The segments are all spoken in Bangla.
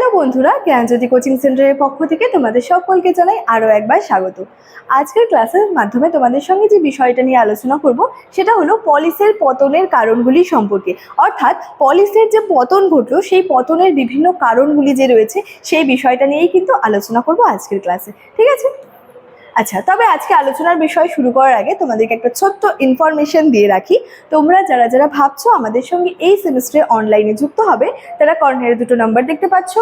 হ্যালো বন্ধুরা, জ্ঞানজ্যোতি কোচিং সেন্টারের পক্ষ থেকে তোমাদের সকলকে জানাই আরও একবার স্বাগত। আজকের ক্লাসের মাধ্যমে তোমাদের সঙ্গে যে বিষয়টা নিয়ে আলোচনা করব সেটা হলো পলিসের পতনের কারণগুলি সম্পর্কে। অর্থাৎ পলিসের যে পতন ঘটলো সেই পতনের বিভিন্ন কারণগুলি যে রয়েছে সেই বিষয়টা নিয়েই কিন্তু আলোচনা করব আজকের ক্লাসে। ঠিক আছে? আচ্ছা, তবে আজকে আলোচনার বিষয় শুরু করার আগে তোমাদেরকে একটা ছোট্ট ইনফরমেশন দিয়ে রাখি। তোমরা যারা যারা ভাবছো আমাদের সঙ্গে এই সেমিস্টারে অনলাইনে যুক্ত হবে, তারা কর্নারে দুটো নাম্বার দেখতে পাচ্ছ,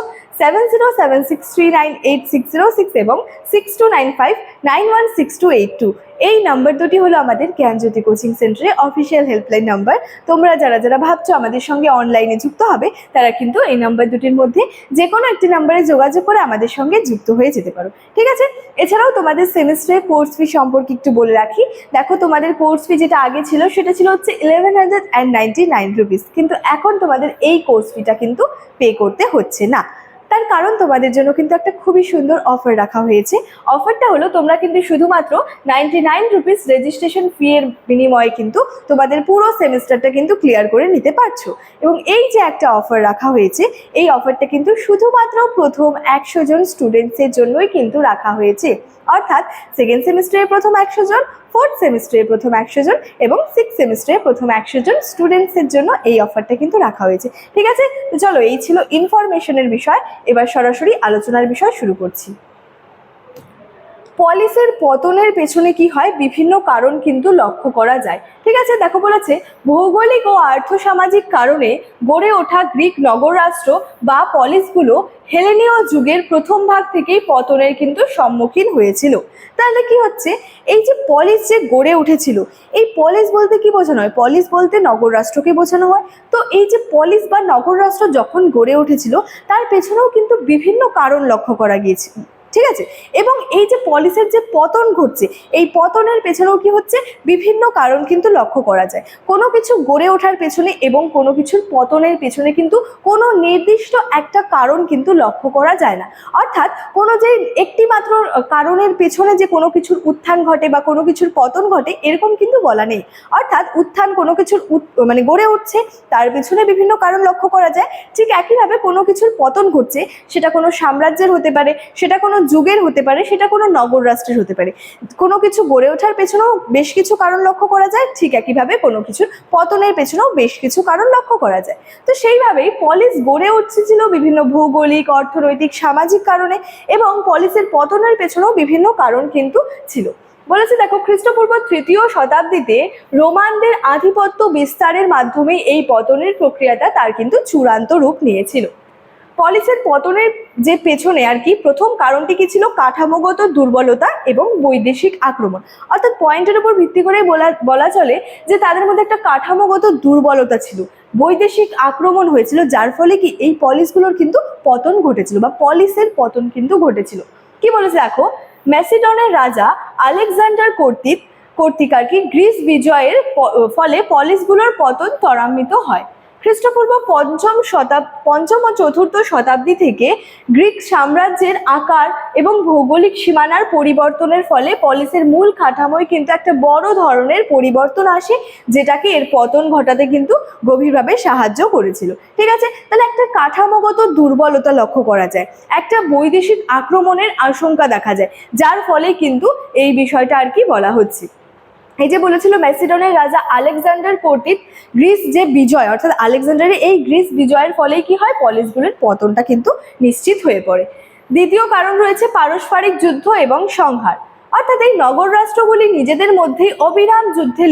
7076398606 এবং 6295916282। এই নাম্বার দুটি হলো আমাদের জ্ঞানজ্যোতি কোচিং সেন্টারের অফিসিয়াল হেল্পলাইন নাম্বার। তোমরা যারা যারা ভাবছো আমাদের সঙ্গে অনলাইনে যুক্ত হবে, তারা কিন্তু এই নাম্বার দুটির মধ্যে যে কোনো একটি নাম্বারে যোগাযোগ করে আমাদের সঙ্গে যুক্ত হয়ে যেতে পারো। ঠিক আছে? এছাড়াও তোমাদের সেমিস্টারে কোর্স ফি সম্পর্কে একটু বলে রাখি। দেখো, তোমাদের কোর্স ফি যেটা আগে ছিল সেটা ছিল হচ্ছে 1199 রুপিস, কিন্তু এখন তোমাদের এই কোর্স ফিটা কিন্তু পে করতে হচ্ছে না। তার কারণ তোমাদের জন্য কিন্তু একটা খুবই সুন্দর অফার রাখা হয়েছে। অফারটা হলো তোমরা কিন্তু শুধুমাত্র 99 রুপিস রেজিস্ট্রেশন ফি এর বিনিময়ে কিন্তু তোমাদের পুরো সেমিস্টারটা কিন্তু ক্লিয়ার করে নিতে পারছো। এবং এই যে একটা অফার রাখা হয়েছে, এই অফারটা কিন্তু শুধুমাত্র প্রথম 100 জন স্টুডেন্টসের জন্যই কিন্তু রাখা হয়েছে। অর্থাৎ সেকেন্ড সেমিস্টারের প্রথম 100 জন, ফোর্থ সেমিস্টারের প্রথম 100 জন এবং সিক্স সেমিস্টারের প্রথম 100 জন স্টুডেন্টসের জন্য এই অফারটা কিন্তু রাখা হয়েছে। ঠিক আছে? তো চলো, এই ছিল ইনফরমেশনের বিষয়। এবার সরাসরি আলোচনার বিষয় শুরু করছি। পলিসের পতনের পেছনে কি হয়, বিভিন্ন কারণ কিন্তু লক্ষ্য করা যায়। ঠিক আছে? দেখো, বলেছে ভৌগোলিক ও আর্থসামাজিক কারণে গড়ে ওঠা গ্রিক নগর রাষ্ট্র বা পলিসগুলো হেলেনীয় যুগের প্রথম ভাগ থেকেই পতনের কিন্তু সম্মুখীন হয়েছিল। তাহলে কি হচ্ছে, এই যে পলিস যে গড়ে উঠেছিল, এই পলিস বলতে কি বোঝানো হয়? পলিস বলতে নগর রাষ্ট্রকে বোঝানো হয়। তো এই যে পলিস বা নগর রাষ্ট্র যখন গড়ে উঠেছিল, তার পেছনেও কিন্তু বিভিন্ন কারণ লক্ষ্য করা গিয়েছিল। ঠিক আছে? এবং এই যে পলিসের যে পতন ঘটছে, এই পতনের পেছনেও কি হচ্ছে, বিভিন্ন কারণ কিন্তু লক্ষ্য করা যায়। কোনো কিছু গড়ে ওঠার পেছনে এবং কোনো কিছুর পতনের পেছনে কিন্তু কোনো নির্দিষ্ট একটা কারণ কিন্তু লক্ষ্য করা যায় না। অর্থাৎ কোনো যে একটি মাত্র কারণের পেছনে যে কোনো কিছুর উত্থান ঘটে বা কোনো কিছুর পতন ঘটে, এরকম কিন্তু বলা নেই। অর্থাৎ উত্থান কোনো কিছুর মানে গড়ে উঠছে, তার পেছনে বিভিন্ন কারণ লক্ষ্য করা যায়। ঠিক একইভাবে কোনো কিছুর পতন ঘটছে, সেটা কোনো সাম্রাজ্যের হতে পারে, সেটা কোনো যুগের হতে পারে, সেটা কোনো নগর রাষ্ট্রের হতে পারে। কোনো কিছু গড়ে ওঠার পেছনেও বেশ কিছু কারণ লক্ষ্য করা যায়, ঠিক একইভাবে কোনো কিছুর পতনের পেছনেও বেশ কিছু কারণ লক্ষ্য করা যায়। তো সেইভাবেই পলিস গড়ে উঠছিল বিভিন্ন ভৌগোলিক, অর্থনৈতিক, সামাজিক কারণে, এবং পলিসের পতনের পেছনেও বিভিন্ন কারণ কিন্তু ছিল। বলেছে, দেখো, খ্রিস্টপূর্ব 3য় শতাব্দীতে রোমানদের আধিপত্য বিস্তারের মাধ্যমে এই পতনের প্রক্রিয়াটা তার কিন্তু চূড়ান্ত রূপ নিয়েছিল। পলিসের পতনের যে পেছনে আর কি প্রথম কারণটি কি ছিল, কাঠামোগত দুর্বলতা এবং বৈদেশিক আক্রমণ। অর্থাৎ পয়েন্টের উপর ভিত্তি করে বলা চলে যে তাদের মধ্যে একটা কাঠামোগত দুর্বলতা ছিল, বৈদেশিক আক্রমণ হয়েছিল, যার ফলে কি এই পলিসগুলোর কিন্তু পতন ঘটেছিল বা পলিসের পতন কিন্তু ঘটেছিল। কি বলেছে দেখো, ম্যাসিডনের রাজা আলেকজান্ডার কর্তৃক আর কি গ্রিস বিজয়ের ফলে পলিসগুলোর পতন ত্বরান্বিত হয়। খ্রিস্টপূর্ব পঞ্চম ও চতুর্থ শতাব্দী থেকে গ্রিক সাম্রাজ্যের আকার এবং ভৌগোলিক সীমানার পরিবর্তনের ফলে পলিসের মূল কাঠামোয় কিন্তু একটা বড় ধরনের পরিবর্তন আসে, যেটাকে এর পতন ঘটাতে কিন্তু গভীরভাবে সাহায্য করেছিল। ঠিক আছে? তাহলে একটা কাঠামোগত দুর্বলতা লক্ষ্য করা যায়, একটা বৈদেশিক আক্রমণের আশঙ্কা দেখা যায়, যার ফলে কিন্তু এই বিষয়টা আর কি বলা হচ্ছে। এই যে বলেছিল ম্যাসিডনের রাজা আলেকজান্ডার কর্তৃক গ্রিস যে বিজয়, অর্থাৎ আলেকজান্ডারের এই গ্রিস বিজয়ের ফলেই কি হয়, পলিসগুলোর পতনটা কিন্তু নিশ্চিত হয়ে পড়ে। দ্বিতীয় কারণ রয়েছে পারস্পরিক যুদ্ধ এবং সংঘাত। অর্থাৎ এই নগর রাষ্ট্রগুলি নিজেদের মধ্যেই অবিরাম যুদ্ধে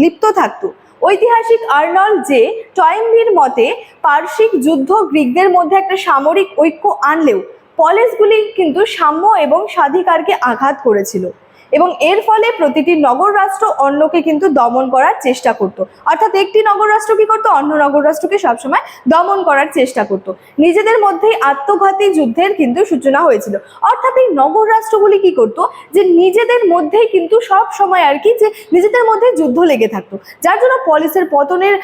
লিপ্ত থাকতো। ঐতিহাসিক আর্নল্ড জে টয়েনবির মতে পারসিক যুদ্ধ গ্রিকদের মধ্যে একটা সামরিক ঐক্য আনলেও পলিসগুলি কিন্তু সাম্য এবং স্বাধিকারকে আঘাত করেছিল, এবং এর ফলে প্রতিটি নগর রাষ্ট্র অন্যকে কিন্তু দমন করার চেষ্টা করত। অর্থাৎ একটি নগর রাষ্ট্র কি করতো, অন্য নগর রাষ্ট্রকে সবসময় দমন করার চেষ্টা করত। নিজেদের মধ্যেই আত্মঘাতী যুদ্ধের কিন্তু সূচনা হয়েছিল। অর্থাৎ এই নগর রাষ্ট্রগুলি কি করতো, যে নিজেদের মধ্যেই কিন্তু সব সময় আর কি, যে নিজেদের মধ্যে যুদ্ধ লেগে থাকতো, যার জন্য পলিসের পতনের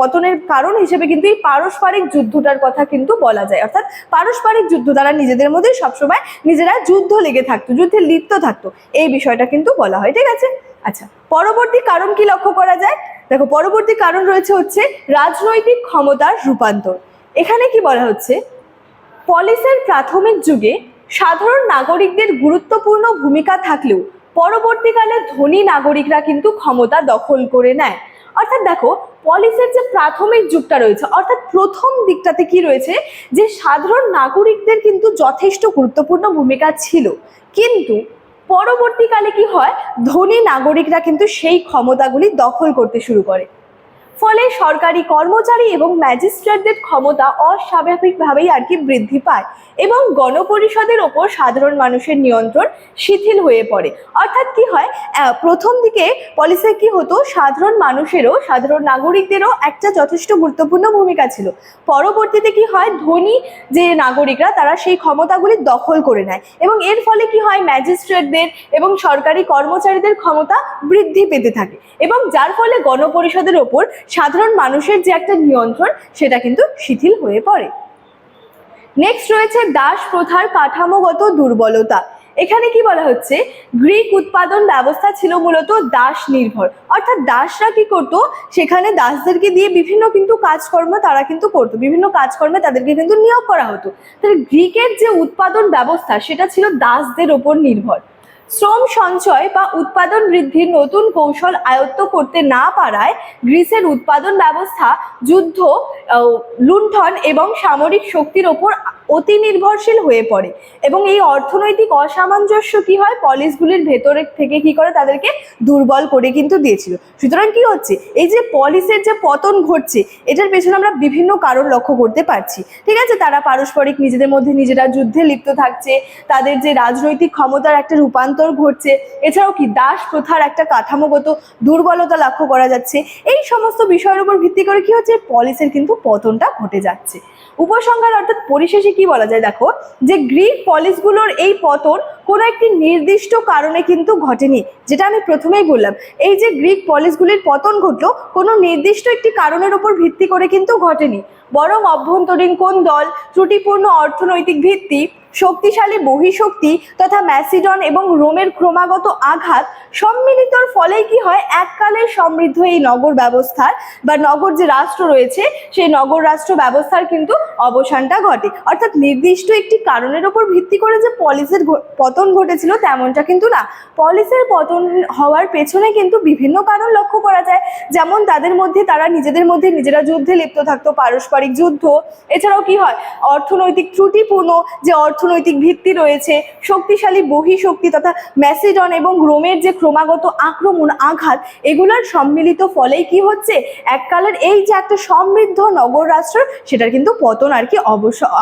পতনের কারণ হিসেবে কিন্তু এই পারস্পরিক যুদ্ধটার কথা কিন্তু বলা যায়। অর্থাৎ পারস্পরিক যুদ্ধ, তারা নিজেদের মধ্যে সবসময় নিজেরা যুদ্ধ লেগে থাকতো, যুদ্ধে লিপ্ত থাকতো, এই বিষয়টা কিন্তু বলা হয়। ঠিক আছে? আচ্ছা, পরবর্তী কারণ কি লক্ষ্য করা যায়? দেখো, পরবর্তী কারণ রয়েছে হচ্ছে রাজনৈতিক ক্ষমতার রূপান্তর। এখানে কি বলা হচ্ছে, পলিসের প্রাথমিক যুগে সাধারণ নাগরিকদের গুরুত্বপূর্ণ ভূমিকা থাকলেও পরবর্তীকালে ধনী নাগরিকরা কিন্তু ক্ষমতা দখল করে নেয়। অর্থাৎ দেখো, পলিসের যে প্রাথমিক যুগটা রয়েছে, অর্থাৎ প্রথম দিকটাতে কি রয়েছে, যে সাধারণ নাগরিকদের কিন্তু যথেষ্ট গুরুত্বপূর্ণ ভূমিকা ছিল, কিন্তু পরবর্তীকালে কি হয়, ধনী নাগরিকরা কিন্তু সেই ক্ষমতাগুলি দখল করতে শুরু করে। ফলে সরকারি কর্মচারী এবং ম্যাজিস্ট্রেটদের ক্ষমতা অস্বাভাবিকভাবেই আর কি বৃদ্ধি পায় এবং গণপরিষদের ওপর সাধারণ মানুষের নিয়ন্ত্রণ শিথিল হয়ে পড়ে। অর্থাৎ কি হয়, প্রথম দিকে পলিসে কি হতো, সাধারণ মানুষেরও, সাধারণ নাগরিকদেরও একটা যথেষ্ট গুরুত্বপূর্ণ ভূমিকা ছিল। পরবর্তীতে কি হয়, ধনী যে নাগরিকরা তারা সেই ক্ষমতাগুলি দখল করে নেয় এবং এর ফলে কি হয়, ম্যাজিস্ট্রেটদের এবং সরকারি কর্মচারীদের ক্ষমতা বৃদ্ধি পেতে থাকে এবং যার ফলে গণপরিষদের ওপর সাধারণ মানুষের যে একটা নিয়ন্ত্রণ সেটা কিন্তু শিথিল হয়ে পড়ে। নেক্সট রয়েছে দাস প্রথার কাঠামোগত দুর্বলতা। এখানে কি বলা হচ্ছে, গ্রিক উৎপাদন ব্যবস্থা ছিল মূলত দাস নির্ভর। অর্থাৎ দাসরা কি করতো, সেখানে দাসদেরকে দিয়ে বিভিন্ন কিন্তু কাজকর্ম তারা কিন্তু করতো, বিভিন্ন কাজকর্মে তাদেরকে কিন্তু নিয়োগ করা হতো। তাহলে গ্রিকের যে উৎপাদন ব্যবস্থা সেটা ছিল দাসদের ওপর নির্ভর। শ্রম সঞ্চয় বা উৎপাদন বৃদ্ধির নতুন কৌশল আয়ত্ত করতে না পারায় গ্রিসের উৎপাদন ব্যবস্থা যুদ্ধ, লুণ্ঠন এবং সামরিক শক্তির ওপর অতি নির্ভরশীল হয়ে পড়ে এবং এই অর্থনৈতিক অসামঞ্জস্য কি হয়, পলিসগুলির ভেতরে থেকে কি করে, তাদেরকে দুর্বল করে কিন্তু দিয়েছিল। সুতরাং কি হচ্ছে, এই যে পলিসের যে পতন ঘটছে, এটার পেছনে আমরা বিভিন্ন কারণ লক্ষ্য করতে পারছি। ঠিক আছে, তারা পারস্পরিক নিজেদের মধ্যে নিজেরা যুদ্ধে লিপ্ত থাকছে, তাদের যে রাজনৈতিক ক্ষমতার একটা রূপান্তর ঘটছে, এছাড়াও কি দাস প্রথার একটা কাঠামোগত দুর্বলতা লক্ষ্য করা যাচ্ছে। এই সমস্ত বিষয়ের উপর ভিত্তি করে কি হচ্ছে, পলিসের কিন্তু পতনটা ঘটে যাচ্ছে। উপসংহার অর্থাৎ পরিশেষে কি বলা যায়, দেখো যে গ্রিক পলিসগুলোর এই পতন কোনো একটি নির্দিষ্ট কারণে কিন্তু ঘটেনি। যেটা আমি প্রথমেই বললাম, এই যে গ্রিক পলিসগুলির পতন ঘটলো কোনো নির্দিষ্ট একটি কারণের উপর ভিত্তি করে কিন্তু ঘটেনি, বরং অভ্যন্তরীণ কোন দল, ত্রুটিপূর্ণ অর্থনৈতিক ভিত্তি, শক্তিশালী বহিঃশক্তি তথা ম্যাসিডন এবং রোমের ক্রমাগত আঘাত সম্মিলিতর ফলেই কি হয়, এককালের সমৃদ্ধ এই নগর ব্যবস্থার বা নগর যে রাষ্ট্র রয়েছে সেই নগর রাষ্ট্র ব্যবস্থার কিন্তু অবসানটা ঘটে। অর্থাৎ নির্দিষ্ট একটি কারণের উপর ভিত্তি করে যে পলিসের পতন ঘটেছিল তেমনটা কিন্তু না। পলিসের পতন হওয়ার পেছনে কিন্তু বিভিন্ন কারণ লক্ষ্য করা যায়, যেমন তাদের মধ্যে তারা নিজেদের মধ্যে নিজেরা যুদ্ধে লিপ্ত থাকতো, পারস্পরিক যুদ্ধ, এছাড়াও কি হয়, অর্থনৈতিক ত্রুটিপূর্ণ যে অর্থনৈতিক ভিত্তি রয়েছে, শক্তিশালী বহিঃশক্তি তথা ম্যাসিডন এবং রোমের যে ক্রমাগত আক্রমণ, আঘাত, এগুলোর সম্মিলিত ফলেই কি হচ্ছে, এককালের এই যে একটা সমৃদ্ধ নগর রাষ্ট্র সেটার কিন্তু পতন আর কি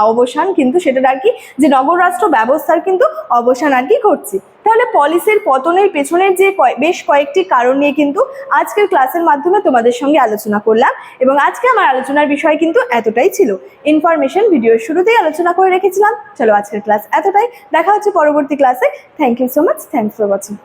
অবসান কিন্তু সেটার আর কি যে নগর রাষ্ট্র ব্যবস্থার কিন্তু অবসান আর কি ঘটছে। তাহলে পলিসের পতনের পেছনের যে বেশ কয়েকটি কারণ নিয়ে কিন্তু আজকের ক্লাসের মাধ্যমে তোমাদের সঙ্গে আলোচনা করলাম এবং আজকে আমার আলোচনার বিষয় কিন্তু এতটাই ছিল। ইনফরমেশন ভিডিওর শুরুতেই আলোচনা করে রেখেছিলাম। চলো আজকের ক্লাস এতটাই, দেখা হচ্ছে পরবর্তী ক্লাসে। Thank you so much, thanks for watching.